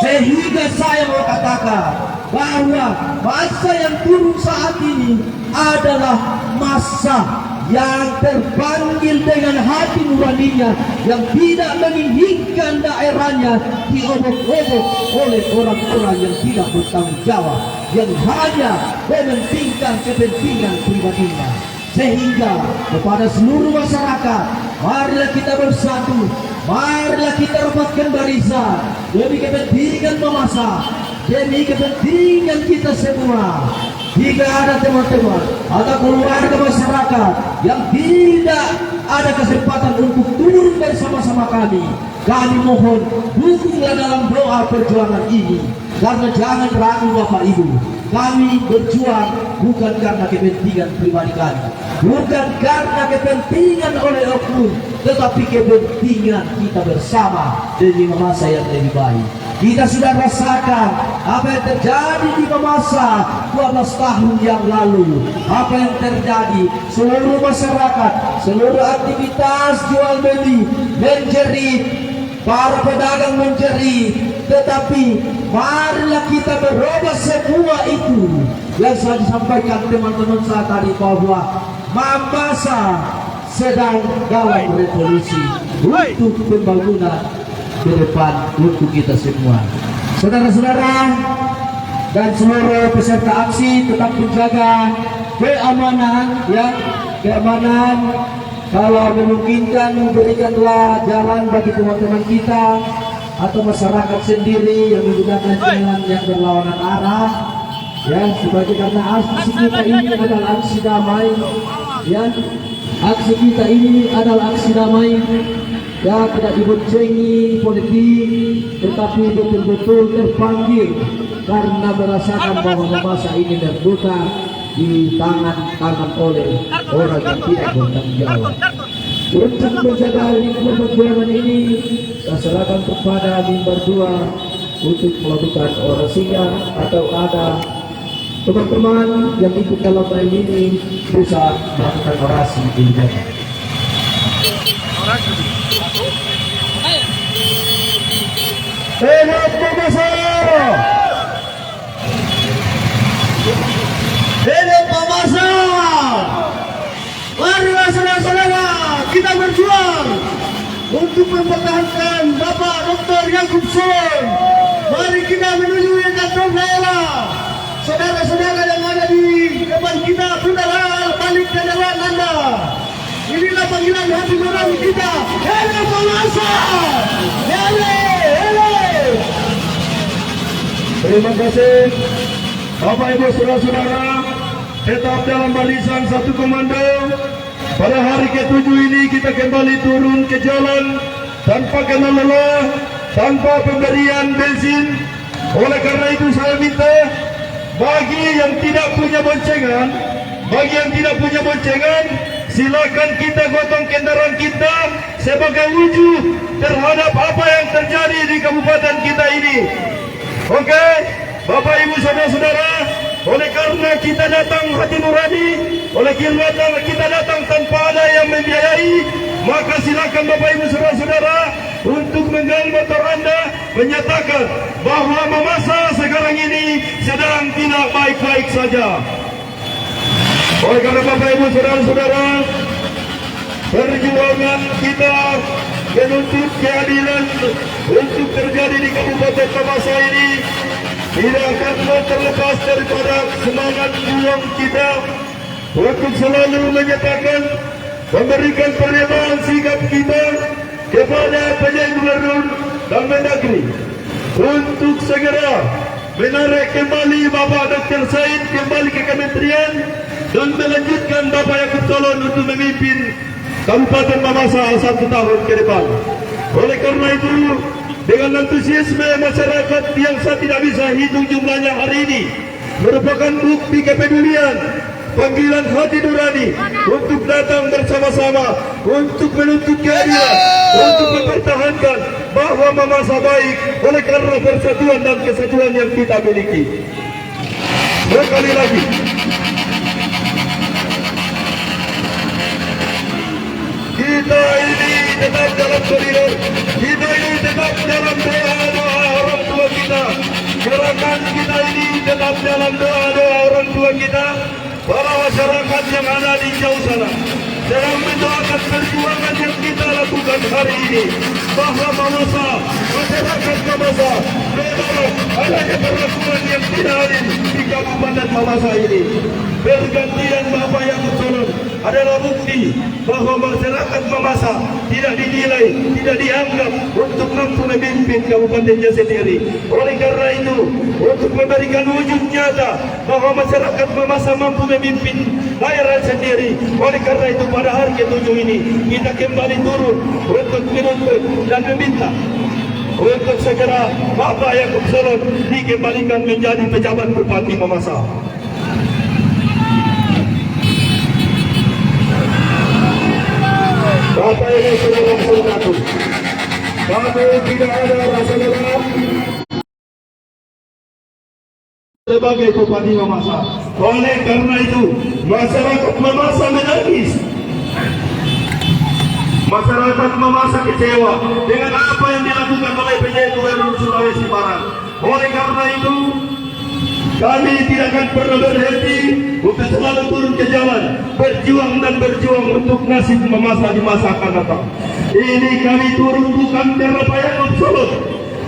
Sehingga saya mau katakan bahwa masa yang turun saat ini adalah masa yang terpanggil dengan hati nuraninya, yang tidak menginginkan daerahnya diobok-obok oleh orang-orang yang tidak bertanggung jawab, yang hanya mementingkan kepentingan pribadinya. Sehingga kepada seluruh masyarakat, marilah kita bersatu, marilah kita rapatkan barisan demi kepentingan memasak, demi kepentingan kita semua. Jika ada teman-teman atau keluarga masyarakat yang tidak ada kesempatan untuk turun bersama-sama kami mohon dukunglah dalam doa perjuangan ini. Karena jangan ragu Bapak Ibu, kami berjuang bukan karena kepentingan pribadi kami, bukan karena kepentingan oleh oknum, tetapi kepentingan kita bersama demi masa yang lebih baik. Kita sudah rasakan apa yang terjadi di masa 12 tahun yang lalu. Apa yang terjadi, seluruh masyarakat, seluruh aktivitas jual beli menjerit, para pedagang menjerit. Tetapi marilah kita berubah semua itu. Yang saya sampaikan teman-teman saya tadi, bahwa Mamasa sedang dalam revolusi untuk pembangunan ke depan untuk kita semua. Saudara-saudara dan seluruh peserta aksi, tetap menjaga keamanan, ya, keamanan. Kalau memungkinkan, berikanlah jalan bagi teman-teman kita atau masyarakat sendiri yang menggunakan jalan yang berlawanan arah, ya, sebagai karena aksi kita ini adalah aksi damai, ya, aksi kita ini adalah aksi damai. Ya, tidak diboncengi politik, tetapi betul-betul terpanggil karena merasakan bahwa masa ini terbuka di tangan oleh orang yang tidak bertanggung jawab. Untuk menjaga lingkungan perjuangan ini, saya serahkan kepada mimbar 2 untuk melakukan orasinya, atau ada teman-teman yang ikut dalam lain ini bisa melakukan orasi di belakang. Hidup Mamasa! Hidup Mamasa! Mari saudara-saudara, kita berjuang untuk mempertahankan Bapak Dr. Yaakob Soon. Mari kita menuju kantor daerah. Saudara-saudara yang ada di depan kita, saudara, balik ke jalan Anda. Inilah panggilan hati nurani kita. Hidup Mamasa! Terima kasih Bapak Ibu saudara-saudara, tetap dalam barisan satu komando. Pada hari ke-7 ini kita kembali turun ke jalan tanpa kena lelah, tanpa pemberian bensin. Oleh karena itu saya minta bagi yang tidak punya boncengan, silakan kita gotong kendaraan kita sebagai wujud terhadap apa yang terjadi di kabupaten kita ini. Oke, Bapak Ibu saudara-saudara, oleh karena kita datang hati nurani, oleh karena kita datang tanpa ada yang membiayai, maka silakan Bapak Ibu saudara-saudara untuk menggal motor Anda, menyatakan bahwa Mamasa sekarang ini sedang tidak baik-baik saja. Oleh karena Bapak Ibu saudara-saudara, perjuangan kita menuntut keadilan untuk terjadi di Kabupaten Mamasa ini tidak akan terlepas daripada semangat juang kita untuk selalu menyatakan, memberikan pernyataan sikap kita kepada penjabat gubernur dan Mendagri untuk segera menarik kembali Bapak Dr. Said kembali ke kementerian dan melanjutkan Bapak Yaakob Soon untuk memimpin Kabupaten Mamasa 1 tahun ke depan. Oleh karena itu, dengan antusiasme masyarakat yang saya tidak bisa hitung jumlahnya hari ini, merupakan bukti kepedulian, panggilan hati nurani untuk datang bersama-sama, untuk menuntut keadilan, untuk mempertahankan bahwa Mamasa baik oleh karena persatuan dan kesatuan yang kita miliki. Sekali lagi, kita ini tetap dalam koridor, kita ini tetap dalam doa-doa orang tua kita, gerakan kita ini tetap dalam doa-doa orang tua kita, para masyarakat yang ada di jauh sana. dalam mendoakan perjuangan yang kita lakukan hari ini, bahwa Mamasa, masyarakat Mamasa menolak adanya perlakuan yang tidak adil di Kabupaten Mamasa ini. Pergantian Bapak Yaakob Solon adalah bukti bahwa masyarakat Mamasa tidak dinilai, tidak dianggap untuk mampu memimpin kabupatennya sendiri. Oleh karena itu, untuk memberikan wujud nyata bahwa masyarakat Mamasa mampu memimpin daerah sendiri, oleh karena itu pada hari ke-7 ini kita kembali turun untuk menuntut dan meminta untuk segera Bapak Yaakob Solon dikembalikan menjadi pejabat Bupati Mamasa. Bapak Ibu saudara-saudaraku, kami tidak ada rasa lelah sebagai Bupati Mamasa. Oleh karena itu, masyarakat Mamasa menangis. Masyarakat Mamasa kecewa dengan apa yang dilakukan oleh PJ Gubernur Sulawesi Barat. Oleh karena itu, kami tidak akan pernah berhenti untuk selalu turun ke jalan, berjuang dan berjuang untuk nasib Mamasa di masa akan datang. Ini kami turun bukan karena Pak Yaakob Solon,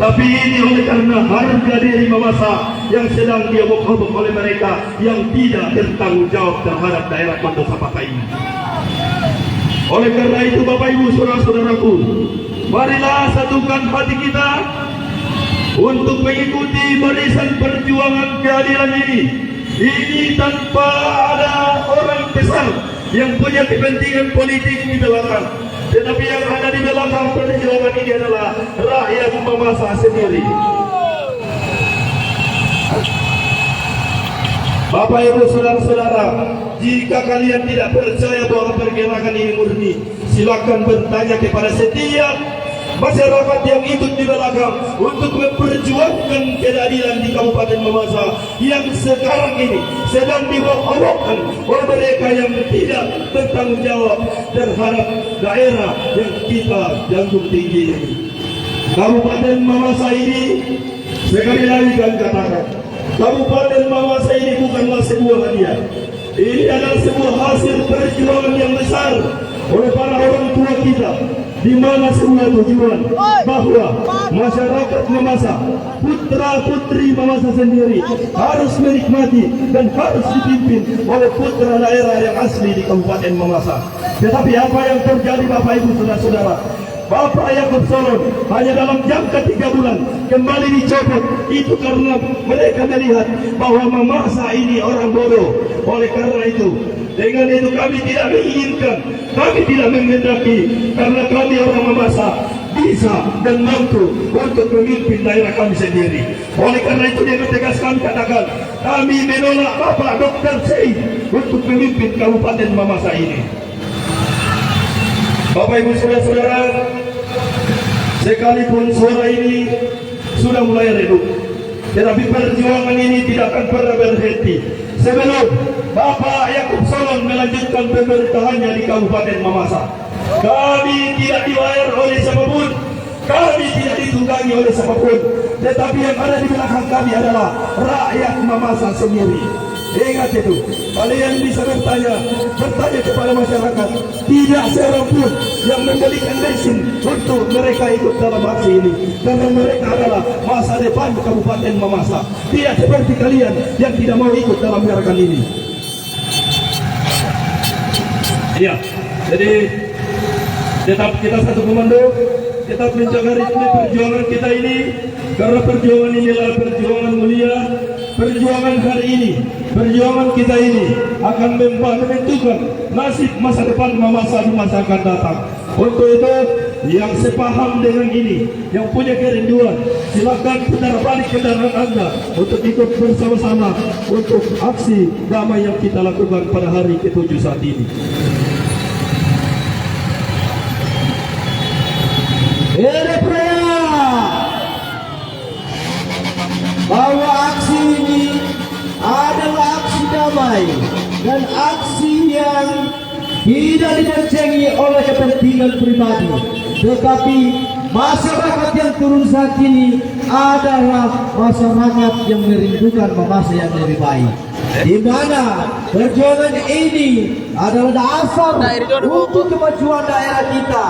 tapi ini oleh karena harga diri Mamasa yang sedang diobok-obok oleh mereka yang tidak bertanggung jawab terhadap daerah Pondok Sapata ini. Oleh karena itu, Bapak Ibu saudara-saudaraku, marilah satukan hati kita untuk mengikuti barisan perjuangan keadilan ini. Ini tanpa ada orang besar yang punya kepentingan politik di belakang, tetapi yang ada di belakang perjuangan ini adalah rakyat Mamasa sendiri. Bapak Ibu saudara-saudara, jika kalian tidak percaya bahwa pergerakan ini murni, silakan bertanya kepada setiap masyarakat yang ikut di belakang untuk memperjuangkan keadilan di Kabupaten Mamasa yang sekarang ini sedang dibawa-bawakan oleh mereka yang tidak bertanggung jawab terhadap daerah yang kita junjung tinggi ini. Kabupaten Mamasa ini, sekali lagi kami katakan, Kabupaten Mamasa ini bukanlah sebuah hadiah. Ini adalah sebuah hasil perjuangan yang besar oleh para orang tua kita, di mana semua tujuan bahwa masyarakat Mamasa, putra putri Mamasa sendiri harus menikmati dan harus dipimpin oleh putra daerah yang asli di Kabupaten Mamasa. Tetapi apa yang terjadi Bapak Ibu saudara-saudara, Bapak Yaakob Solon hanya dalam jangka 3 bulan kembali dicopot. Itu karena mereka melihat bahwa Mamasa ini orang bodoh. Oleh karena itu, dengan itu kami tidak menginginkan, kami tidak menghendaki, karena kami orang Mamasa bisa dan mampu untuk memimpin daerah kami sendiri. Oleh karena itu dengan tegas kami katakan, kami menolak Bapak Dr. Said untuk memimpin Kabupaten Mamasa ini. Bapak Ibu saudara-saudara, sekalipun suara ini sudah mulai redup, tetapi perjuangan ini tidak akan pernah berhenti sebelum Bapak Yaakob Solon melanjutkan pemerintahannya di Kabupaten Mamasa. Kami tidak dibayar oleh siapapun, kami tidak ditunggangi oleh siapapun, tetapi yang ada di belakang kami adalah rakyat Mamasa sendiri. Ingat itu, kalian bisa bertanya kepada masyarakat. Tidak seorang pun yang memberikan bensin untuk mereka ikut dalam aksi ini, karena mereka adalah masa depan Kabupaten Mamasa. Tidak seperti kalian yang tidak mau ikut dalam gerakan ini. Iya, jadi tetap kita satu komando, tetap menjaga ritme perjuangan kita ini, karena perjuangan ini adalah perjuangan mulia. Perjuangan hari ini, perjuangan kita ini akan menentukan nasib masa depan Mamasa di masa akan datang. Untuk itu, yang sepaham dengan ini, yang punya kerinduan, silakan putar balik kendaraan Anda untuk ikut bersama-sama untuk aksi damai yang kita lakukan pada hari ke-7 saat ini. Bahwa aksi ini adalah aksi damai dan aksi yang tidak diboncengi oleh kepentingan pribadi, tetapi masyarakat yang turun saat ini adalah masyarakat yang merindukan Mamasa yang lebih baik. di mana perjuangan ini adalah dasar untuk kemajuan daerah kita,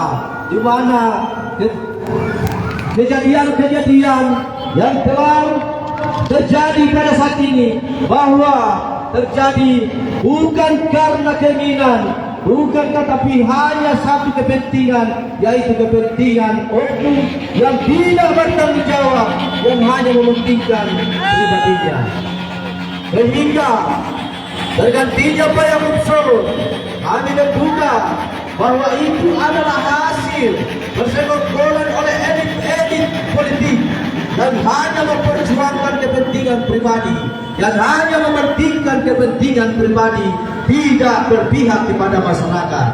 di mana kejadian-kejadian yang telah terjadi pada saat ini bahwa terjadi bukan karena keinginan, bukan tapi hanya satu kepentingan, yaitu kepentingan oknum yang tidak bertanggung jawab, yang hanya mementingkan pribadinya. Sehingga tergantinya Bayang Unsur, kami menduga bahwa itu adalah hasil persekongkolan oleh elit-elit politik dan hanya memperjuangkan kepentingan pribadi, yang hanya mementingkan kepentingan pribadi, tidak berpihak kepada masyarakat.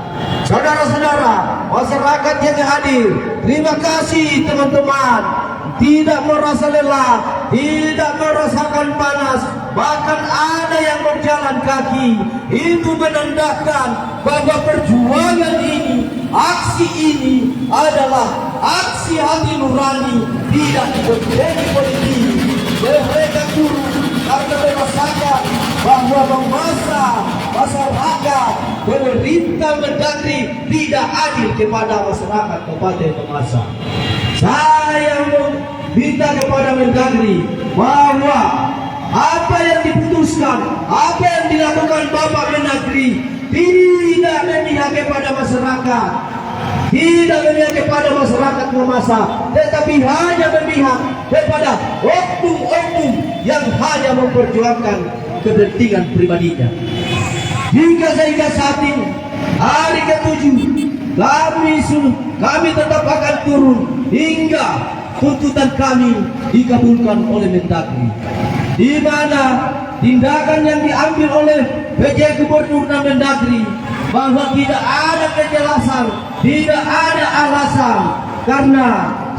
Saudara-saudara, masyarakat yang hadir, terima kasih teman-teman. Tidak merasa lelah, tidak merasakan panas, bahkan ada yang berjalan kaki. Itu menandakan bahwa perjuangan ini, aksi ini adalah aksi hati nurani, tidak berbentuk politik. Mereka turun karena merasakan bahwa masa masyarakat, pemerintah Mendagri tidak adil kepada masyarakat Kabupaten Mamasa. Saya meminta kepada Mendagri bahwa apa yang diputuskan, apa yang dilakukan Bapak Mendagri tidak memihak kepada masyarakat, tidak memihak kepada masyarakat Mamasa, tetapi hanya memihak kepada oknum-oknum yang hanya memperjuangkan kepentingan pribadinya. Hingga saat ini, hari ke-7, kami tetap akan turun hingga tuntutan kami dikabulkan oleh Mendagri, di mana tindakan yang diambil oleh PJ Gubernur dan Mendagri bahwa tidak ada kejelasan, tidak ada alasan, karena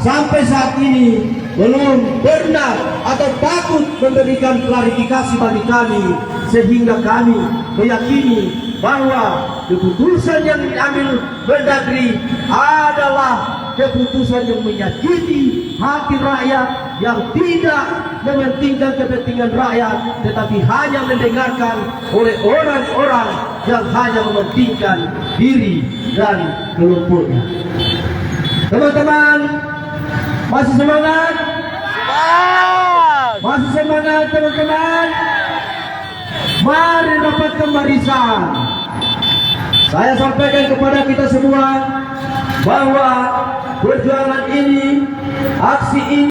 sampai saat ini belum pernah atau takut memberikan klarifikasi bagi kami, sehingga kami meyakini bahwa keputusan yang diambil Mendagri adalah keputusan yang menyakiti hati rakyat, yang tidak mementingkan kepentingan rakyat, tetapi hanya mendengarkan oleh orang-orang yang hanya mementingkan diri dan kelompoknya. Teman-teman, masih semangat? Masih semangat teman-teman? Mari rapatkan barisan. Saya sampaikan kepada kita semua bahwa perjuangan ini, aksi ini